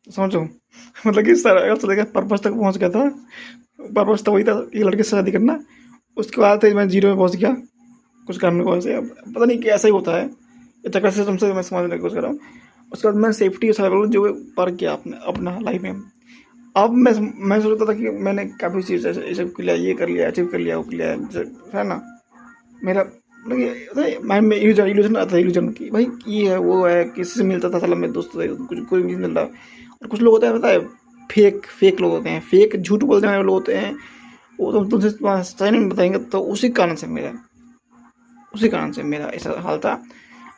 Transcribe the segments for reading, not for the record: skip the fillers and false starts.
समझो। मतलब कि सर अब तो देखा पर्पस तक पहुँच गया था। पर्पस तो वही था कि लड़के से शादी करना। उसके बाद फिर मैं जीरो में पहुँच गया कुछ कारण की वजह से। अब पता नहीं कैसे ही होता है, ये चक्कर से तुमसे मैं समझने की कोशिश कर रहा हूँ। उसके बाद मैं सेफ्टी का जो पर किया अपने अपना लाइफ में। अब मैं सोचता था कि मैंने काफ़ी चीज़ ऐसे अचीव कर लिया, ये कर लिया, अचीव कर लिया, वो कर लिया, जैसे है ना। मेरा मतलब ये माइंड में इल्यूजन आता है, इल्यूजन की भाई ये है वो है, किसी से मिलता था साला मेरे दोस्त से, कुछ कोई नहीं मिल रहा। और कुछ लोग होते हैं पता है, फेक फेक लोग होते हैं, फेक झूठ बोलने वाले लोग होते हैं। वो तो तुमसे सही नहीं बताएंगे, तो उसी कारण से मेरा ऐसा हाल था।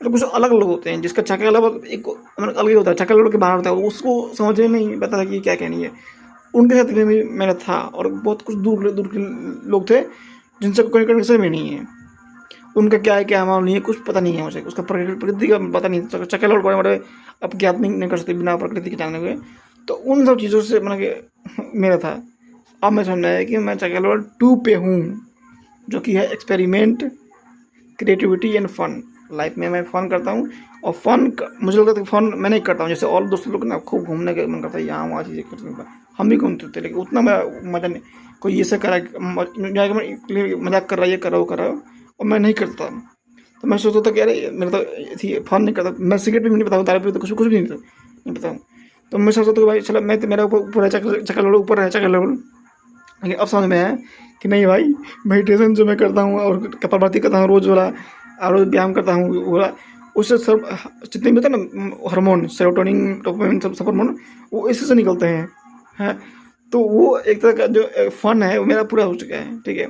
और कुछ अलग लोग होते हैं जिसका चक्कर अलग एक मतलब अलग ही होता है, चक्कर लोग के बाहर होता है, उसको समझ में नहीं पता था कि क्या कहनी है। उनके साथ भी मेरा था। और बहुत कुछ दूर दूर के लोग थे जिनसे कोई कनेक्शन भी नहीं है। उनका क्या है क्या मामला नहीं है, कुछ पता नहीं है मुझे, उसका प्रकृति का पता नहीं, चक्कर और बड़े बड़े अब ज्ञात नहीं कर सकते बिना प्रकृति के जानने हुए। तो उन सब चीज़ों से मतलब कि मेरा था। अब मैं समझ आया कि मैं चक्कर लेवल 2 पे हूँ, जो कि है experiment, creativity and fun. Life में मैं फ़न करता हूँ। और मुझे लगता है कि फ़न मैं नहीं करता हूँ जैसे और दोस्त लोग ना, खूब घूमने का मन करता है, यहाँ वहाँ चीज़ें करते हैं। हम भी घूमते थे लेकिन उतना मेरा मज़ा नहीं। कोई ये सब करा मजाक कर रहा है, ये कर रहा है, वो कर रहा है, और मैं नहीं करता। तो मैं सोचता था कि अरे मेरा तो थी फ़न नहीं करता, मैं सिगरेट भी नहीं पता, दारू भी तो कुछ कुछ भी नहीं पता हूँ। तो मैं सोचता था कि भाई चलो मैं तो मेरा ऊपर है, चक्कर लेवल ऊपर है, चक्कर लेवल। लेकिन अब समझ में आया कि नहीं भाई, मेडिटेशन जो मैं करता हूँ और कपालभाति करता हूँ रोज़ वाला, और रोज़ व्यायाम करता हूँ वो वाला, उससे सब जितने भी होते हैं ना हार्मोन, सेरोटोनिन, डोपामिन, सब हार्मोन वो इसी से निकलते हैं। तो वो एक तरह का जो फन है वो मेरा पूरा हो चुका है। ठीक है,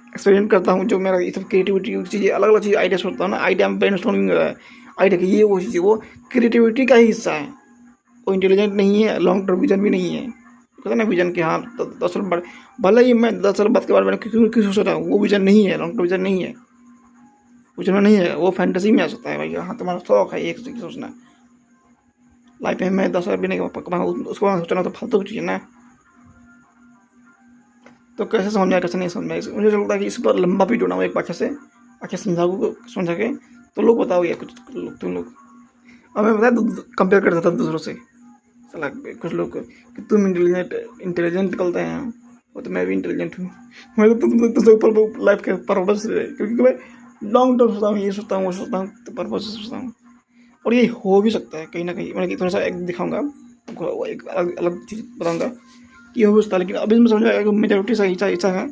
एक्सपेरिमेंट करता हूँ, जो मेरा ये सब क्रिएटिविटी चीज़ें अलग अलग चीज़ आइडिया सोचता हूँ ना, आइडिया में ब्रेन स्टॉर्मिंग है, आइडिया की ये वो चीज़, वो क्रिएटिविटी का ही हिस्सा है। वो इंटेलिजेंट नहीं है, लॉन्ग टर्म विजन भी नहीं है। कहते हैं ना विजन के, हाँ 10 साल बाद, भले ही मैं 10 साल बाद के बारे में क्यों क्यों सोच रहा हूँ, वो विजन नहीं है, लॉन्ग टर्म विजन नहीं है, विजन में नहीं है, वो फैंटेसी में आ सकता है भाई। हाँ तुम्हारा शौक है एक चीज़ सोचना। लाइफ में मैं 10 साल भी नहीं कमाऊँ उसको सोचना तो फालतू की चीज़ है ना। तो कैसे समझ में आया कैसे नहीं समझ में आया, मुझे लगता है कि इस पर लंबा वीडियो बनाऊँ एक बार से आके समझा के। तो लोग बताओ यार, कुछ लोग तुम लोग। और मैं बताया कंपेयर करता था दूसरों से, सलाह कुछ लोग कि तुम इंटेलिजेंट निकलते हैं, वो तो मैं भी इंटेलिजेंट हूँ। मैं तो तुमसे ऊपर लाइफ के पर्पस, क्योंकि मैं लॉन्ग टर्म सोचता हूँ, ये सोचता हूँ, वो सोचता हूँ, तो पर्पस से सोचता हूँ। और ये हो भी सकता है कहीं ना कहीं, मतलब कि थोड़ा सा एक दिखाऊंगा आपको, वो एक अलग अलग चीज़ बताऊंगा कि हो भी सकता है। लेकिन अभी मैं समझ आएगा कि मेजोरिटी सही ऐसा है,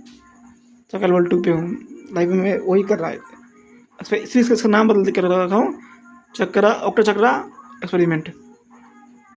चक्कर लेवल 2 पे हूँ। लाइफ में मैं वही कर रहा है। इस चीज़ का इसका नाम बदल कर रखा हूँ, चक्रा ऑक्टा चक्रा एक्सपेरिमेंट।